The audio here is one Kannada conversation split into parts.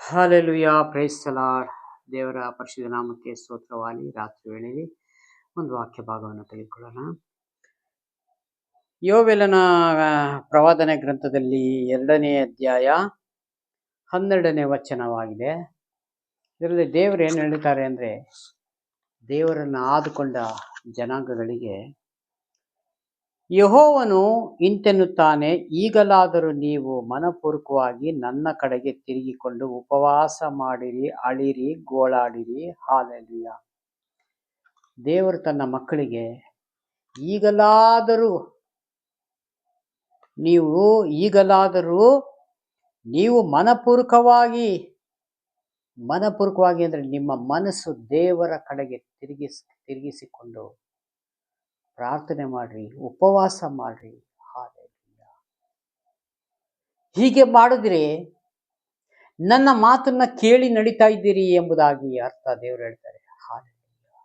Hallelujah price the lord. ದೇವರ ಪರಿಶುದ್ಧ ನಾಮಕ್ಕೆ ಸ್ತೋತ್ರವಾಗಿ ರಾತ್ರಿ ವೇಳೆಯಲ್ಲಿ ಒಂದು ವಾಕ್ಯ ಭಾಗವನ್ನು ತೆಗೆದುಕೊಳ್ಳೋಣ. ಯೋವೇಲನ ಪ್ರವಾದನೆ ಗ್ರಂಥದಲ್ಲಿ 2ನೇ ಅಧ್ಯಾಯ 12ನೇ ವಚನವಾಗಿದೆ. ಇದರಲ್ಲಿ ದೇವರು ಏನು ಹೇಳ್ತಾರೆ ಅಂದರೆ, ದೇವರನ್ನು ಆದುಕೊಂಡ ಜನಾಂಗಗಳಿಗೆ ಯೆಹೋವನು ಇಂತೆನ್ನುತ್ತಾನೆ, ಈಗಲಾದರೂ ನೀವು ಮನಪೂರ್ವಕವಾಗಿ ನನ್ನ ಕಡೆಗೆ ತಿರುಗಿಕೊಂಡು ಉಪವಾಸ ಮಾಡಿರಿ, ಅಳಿರಿ, ಗೋಳಾಡಿರಿ. ಹಾಲೆಲೂಯಾ. ದೇವರು ತನ್ನ ಮಕ್ಕಳಿಗೆ ಈಗಲಾದರೂ ನೀವು ಮನಪೂರ್ವಕವಾಗಿ ಅಂದರೆ ನಿಮ್ಮ ಮನಸ್ಸು ದೇವರ ಕಡೆಗೆ ತಿರುಗಿಸಿಕೊಂಡು ಪ್ರಾರ್ಥನೆ ಮಾಡ್ರಿ, ಉಪವಾಸ ಮಾಡ್ರಿ. ಹಾಲೆಲೂಯಾ. ಹೀಗೆ ಮಾಡಿದ್ರೆ ನನ್ನ ಮಾತನ್ನ ಕೇಳಿ ನಡೀತಾ ಇದ್ದೀರಿ ಎಂಬುದಾಗಿ ಅರ್ಥ. ದೇವರು ಹೇಳ್ತಾರೆ. ಹಾಲೆಲೂಯಾ.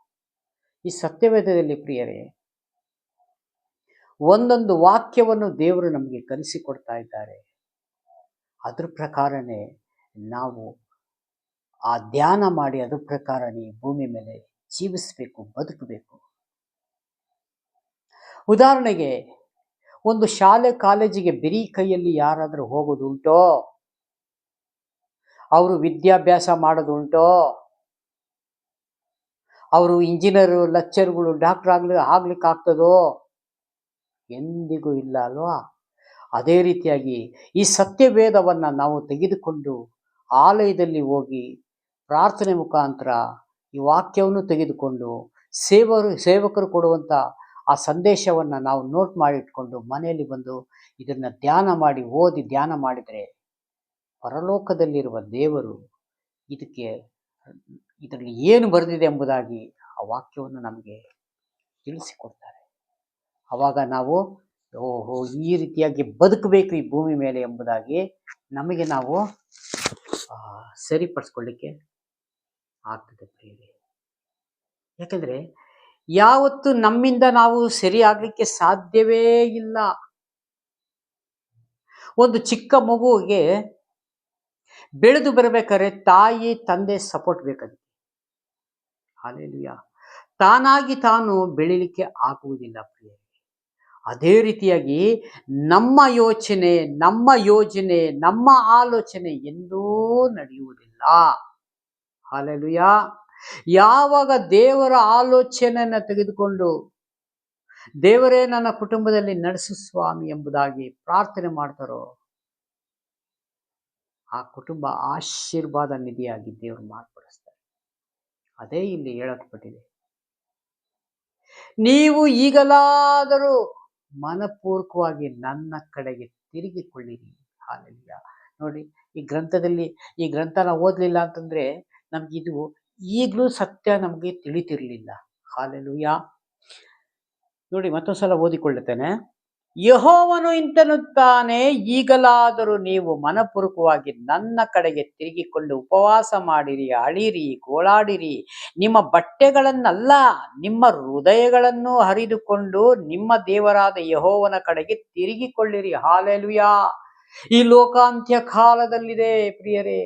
ಈ ಸತ್ಯವೇದದಲ್ಲಿ ಪ್ರಿಯರೇ, ಒಂದೊಂದು ವಾಕ್ಯವನ್ನು ದೇವರು ನಮಗೆ ಕಲಿಸಿಕೊಡ್ತಾ ಇದ್ದಾರೆ. ಅದ್ರ ಪ್ರಕಾರನೇ ನಾವು ಆ ಧ್ಯಾನ ಮಾಡಿ ಅದ್ರ ಪ್ರಕಾರನೇ ಭೂಮಿ ಮೇಲೆ ಜೀವಿಸಬೇಕು, ಬದುಕಬೇಕು. ಉದಾಹರಣೆಗೆ, ಒಂದು ಶಾಲೆ ಕಾಲೇಜಿಗೆ ಬರೀ ಕೈಯಲ್ಲಿ ಯಾರಾದರೂ ಹೋಗೋದುಂಟೋ? ಅವರು ವಿದ್ಯಾಭ್ಯಾಸ ಮಾಡೋದುಂಟೋ? ಅವರು ಇಂಜಿನಿಯರು, ಲೆಕ್ಚರ್ಗಳು, ಡಾಕ್ಟರ್ ಆಗ್ಲಿಕ್ಕೆ ಆಗ್ತದೋ? ಎಂದಿಗೂ ಇಲ್ಲ ಅಲ್ವಾ? ಅದೇ ರೀತಿಯಾಗಿ ಈ ಸತ್ಯವೇದವನ್ನು ನಾವು ತೆಗೆದುಕೊಂಡು ಆಲಯದಲ್ಲಿ ಹೋಗಿ ಪ್ರಾರ್ಥನೆ ಮುಖಾಂತರ ಈ ವಾಕ್ಯವನ್ನು ತೆಗೆದುಕೊಂಡು ಸೇವಕರು ಕೊಡುವಂಥ ಆ ಸಂದೇಶವನ್ನು ನಾವು ನೋಟ್ ಮಾಡಿಟ್ಕೊಂಡು ಮನೆಯಲ್ಲಿ ಬಂದು ಇದನ್ನು ಓದಿ ಧ್ಯಾನ ಮಾಡಿದರೆ ಪರಲೋಕದಲ್ಲಿರುವ ದೇವರು ಇದರಲ್ಲಿ ಏನು ಬರೆದಿದೆ ಎಂಬುದಾಗಿ ಆ ವಾಕ್ಯವನ್ನು ನಮಗೆ ತಿಳಿಸಿಕೊಡ್ತಾರೆ. ಆವಾಗ ನಾವು ಈ ರೀತಿಯಾಗಿ ಬದುಕಬೇಕು ಈ ಭೂಮಿ ಮೇಲೆ ಎಂಬುದಾಗಿ ನಮಗೆ ನಾವು ಸರಿಪಡಿಸ್ಕೊಳ್ಳಿಕ್ಕೆ ಆಗ್ತದೆ ಪ್ರಿಯರೇ. ಯಾಕಂದರೆ ಯಾವತ್ತು ನಮ್ಮಿಂದ ನಾವು ಸರಿ ಆಗ್ಲಿಕ್ಕೆ ಸಾಧ್ಯವೇ ಇಲ್ಲ. ಒಂದು ಚಿಕ್ಕ ಮಗುವಿಗೆ ಬೆಳೆದು ಬರಬೇಕಾದ್ರೆ ತಾಯಿ ತಂದೆ ಸಪೋರ್ಟ್ ಬೇಕಾಗುತ್ತೆ. ಹಾಲೆಲೂಯಾ. ತಾನಾಗಿ ತಾನು ಬೆಳಿಲಿಕ್ಕೆ ಆಗುವುದಿಲ್ಲ ಪ್ರಿಯರೇ. ಅದೇ ರೀತಿಯಾಗಿ ನಮ್ಮ ಯೋಚನೆ, ನಮ್ಮ ಯೋಜನೆ, ನಮ್ಮ ಆಲೋಚನೆ ಎಂದೂ ನಡೆಯುವುದಿಲ್ಲ. ಹಾಲೆಲೂಯಾ. ಯಾವಾಗ ದೇವರ ಆಲೋಚನೆಯನ್ನು ತೆಗೆದುಕೊಂಡು ದೇವರೇ ನನ್ನ ಕುಟುಂಬದಲ್ಲಿ ನಡೆಸು ಸ್ವಾಮಿ ಎಂಬುದಾಗಿ ಪ್ರಾರ್ಥನೆ ಮಾಡ್ತಾರೋ, ಆ ಕುಟುಂಬ ಆಶೀರ್ವಾದ ನಿಧಿಯಾಗಿ ದೇವರು ಮಾರ್ಪಡಿಸ್ತಾರೆ. ಅದೇ ಇಲ್ಲಿ ಹೇಳಲ್ಪಟ್ಟಿದೆ. ನೀವು ಈಗಲಾದರೂ ಮನಪೂರ್ವಕವಾಗಿ ನನ್ನ ಕಡೆಗೆ ತಿರುಗಿಕೊಳ್ಳಿರಿ. ಹಾಲೆಲೂಯಾ. ನೋಡಿ, ಈ ಗ್ರಂಥನ ಓದಲಿಲ್ಲ ಅಂತಂದ್ರೆ ನಮ್ಗಿದು ಈಗಲೂ ಸತ್ಯ ನಮಗೆ ತಿಳಿತಿರ್ಲಿಲ್ಲ. ಹಾಲೆಲೂಯಾ. ನೋಡಿ, ಮತ್ತೊಂದ್ಸಲ ಓದಿಕೊಳ್ಳುತ್ತೇನೆ. ಯೆಹೋವನು ಇಂತೆನ್ನುತ್ತಾನೆ, ಈಗಲಾದರೂ ನೀವು ಮನಪೂರ್ವಕವಾಗಿ ನನ್ನ ಕಡೆಗೆ ತಿರುಗಿಕೊಂಡು ಉಪವಾಸ ಮಾಡಿರಿ, ಅಳಿರಿ, ಗೋಳಾಡಿರಿ. ನಿಮ್ಮ ಬಟ್ಟೆಗಳನ್ನಲ್ಲ, ನಿಮ್ಮ ಹೃದಯಗಳನ್ನು ಹರಿದುಕೊಂಡು ನಿಮ್ಮ ದೇವರಾದ ಯೆಹೋವನ ಕಡೆಗೆ ತಿರುಗಿಕೊಳ್ಳಿರಿ. ಹಾಲೆಲೂಯಾ. ಈ ಲೋಕಾಂತ್ಯ ಕಾಲದಲ್ಲಿದೆ ಪ್ರಿಯರೇ.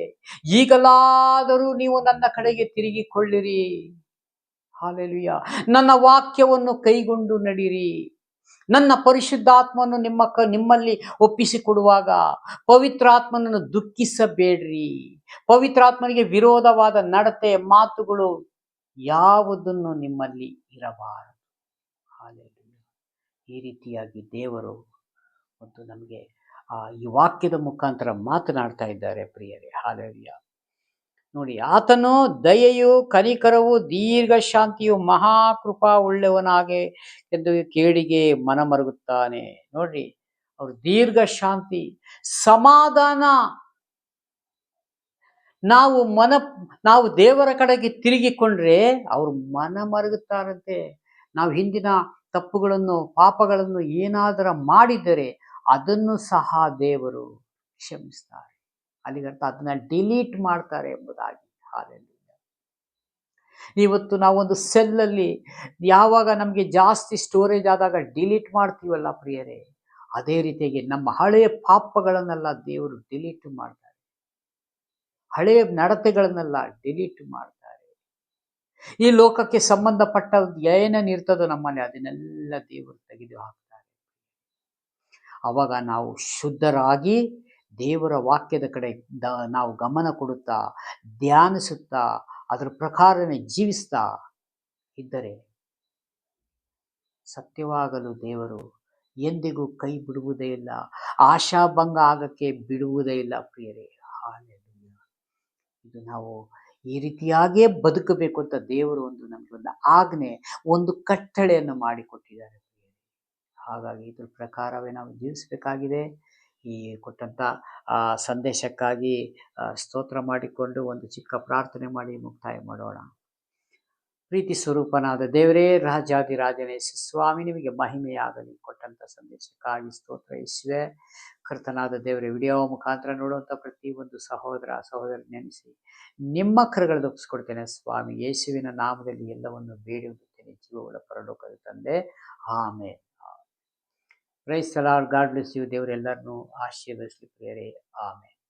ಈಗಲಾದರೂ ನೀವು ನನ್ನ ಕಡೆಗೆ ತಿರುಗಿಕೊಳ್ಳಿರಿ. ಹಾಲೆಲೂಯಾ. ನನ್ನ ವಾಕ್ಯವನ್ನು ಕೈಗೊಂಡು ನಡೀರಿ. ನನ್ನ ಪರಿಶುದ್ಧಾತ್ಮವನ್ನು ನಿಮ್ಮಲ್ಲಿ ಒಪ್ಪಿಸಿಕೊಡುವಾಗ ಪವಿತ್ರಾತ್ಮನನ್ನು ದುಃಖಿಸಬೇಡ್ರಿ. ಪವಿತ್ರಾತ್ಮನಿಗೆ ವಿರೋಧವಾದ ನಡತೆ, ಮಾತುಗಳು ಯಾವುದನ್ನು ನಿಮ್ಮಲ್ಲಿ ಇರಬಾರದು. ಹಾಲೆಲೂಯಾ. ಈ ರೀತಿಯಾಗಿ ದೇವರು ಮತ್ತು ನಮಗೆ ಈ ವಾಕ್ಯದ ಮುಖಾಂತರ ಮಾತನಾಡ್ತಾ ಇದ್ದಾರೆ ಪ್ರಿಯರೇ. ಹಾಲೆಲೂಯಾ. ನೋಡಿ, ಆತನು ದಯೆಯು, ಕನಿಕರವು, ದೀರ್ಘ ಶಾಂತಿಯು, ಮಹಾಕೃಪಾ ಉಳ್ಳವನಾಗೆ ಎಂದು ಕೇಡಿಗೆ ಮನಮರುಗುತ್ತಾನೆ. ನೋಡ್ರಿ, ಅವರು ದೀರ್ಘ ಶಾಂತಿ, ಸಮಾಧಾನ. ನಾವು ದೇವರ ಕಡೆಗೆ ತಿರುಗಿಕೊಂಡ್ರೆ ಅವರು ಮನ ಮರುಗುತ್ತಾರಂತೆ. ನಾವು ಹಿಂದಿನ ತಪ್ಪುಗಳನ್ನು, ಪಾಪಗಳನ್ನು ಏನಾದರೂ ಮಾಡಿದರೆ ಅದನ್ನು ಸಹ ದೇವರು ಕ್ಷಮಿಸ್ತಾರೆ. ಅಲ್ಲಿಗರ್ಥ ಅದನ್ನ ಡಿಲೀಟ್ ಮಾಡ್ತಾರೆ ಎಂಬುದಾಗಿ. ಹಾಲೆಲೂಯಾ. ಇವತ್ತು ನಾವೊಂದು ಸೆಲ್ಲಲ್ಲಿ ಯಾವಾಗ ನಮಗೆ ಜಾಸ್ತಿ ಸ್ಟೋರೇಜ್ ಆದಾಗ ಡಿಲೀಟ್ ಮಾಡ್ತೀವಲ್ಲ ಪ್ರಿಯರೇ, ಅದೇ ರೀತಿಯಾಗಿ ನಮ್ಮ ಹಳೆಯ ಪಾಪಗಳನ್ನೆಲ್ಲ ದೇವರು ಡಿಲೀಟ್ ಮಾಡ್ತಾರೆ. ಹಳೆಯ ನಡತೆಗಳನ್ನೆಲ್ಲ ಡಿಲೀಟ್ ಮಾಡ್ತಾರೆ. ಈ ಲೋಕಕ್ಕೆ ಸಂಬಂಧಪಟ್ಟ ಏನೇನಿರ್ತದೋ ನಮ್ಮಲ್ಲಿ ಅದನ್ನೆಲ್ಲ ದೇವರು ತೆಗೆದು ಹಾಕ್ತಾರೆ. ಅವಾಗ ನಾವು ಶುದ್ಧರಾಗಿ ದೇವರ ವಾಕ್ಯದ ಕಡೆ ನಾವು ಗಮನ ಕೊಡುತ್ತಾ ಧ್ಯಾನಿಸುತ್ತಾ ಅದರ ಪ್ರಕಾರನೇ ಜೀವಿಸ್ತಾ ಇದ್ದರೆ ಸತ್ಯವಾಗಲು ದೇವರು ಎಂದಿಗೂ ಕೈ ಬಿಡುವುದೇ ಇಲ್ಲ, ಆಶಾಭಂಗ ಆಗಕ್ಕೆ ಬಿಡುವುದೇ ಇಲ್ಲ ಪ್ರಿಯರೇ. ಹಾಲೆಲೂಯಾ. ಇದು ನಾವು ಈ ರೀತಿಯಾಗಿಯೇ ಬದುಕಬೇಕು ಅಂತ ದೇವರು ನಮಗೆ ಒಂದು ಆಜ್ಞೆ, ಒಂದು ಕಟ್ಟಳೆಯನ್ನು ಮಾಡಿಕೊಟ್ಟಿದ್ದಾರೆ. ಹಾಗಾಗಿ ಇದ್ರ ಪ್ರಕಾರವೇ ನಾವು ಜೀವಿಸಬೇಕಾಗಿದೆ. ಈ ಕೊಟ್ಟಂಥ ಸಂದೇಶಕ್ಕಾಗಿ ಸ್ತೋತ್ರ ಮಾಡಿಕೊಂಡು ಒಂದು ಚಿಕ್ಕ ಪ್ರಾರ್ಥನೆ ಮಾಡಿ ಮುಕ್ತಾಯ ಮಾಡೋಣ. ಪ್ರೀತಿ ಸ್ವರೂಪನಾದ ದೇವರೇ, ರಾಜಾದಿರಾಜನೇ ಸ್ವಾಮಿ, ನಿಮಗೆ ಮಹಿಮೆಯಾಗಲಿ. ಕೊಟ್ಟಂಥ ಸಂದೇಶಕ್ಕಾಗಿ ಸ್ತೋತ್ರ ಯೇಸುವೆ. ಕರ್ತನಾದ ದೇವರೇ, ವಿಡಿಯೋ ಮುಖಾಂತರ ನೋಡುವಂಥ ಪ್ರತಿಯೊಂದು ಸಹೋದರ ಸಹೋದರಿ ನೆನೆಸಿ ನಿಮ್ಮ ಕರಗಳಲ್ಲಿ ಒಪ್ಪಿಸ್ಕೊಡ್ತೇನೆ ಸ್ವಾಮಿ. ಯೇಸುವಿನ ನಾಮದಲ್ಲಿ ಎಲ್ಲವನ್ನು ಬೇಡುತ್ತೇನೆ, ಜೀವವುಳ್ಳ ಪರಲೋಕದ ತಂದೆ, ಆಮೇಲೆ. Praise the lord. God bless you. ದೇವರೆಲ್ಲರನ್ನೂ ಆಶೀರ್ವದಿಸಲಿ ಪ್ರಿಯರೇ. ಆಮೇಲೆ.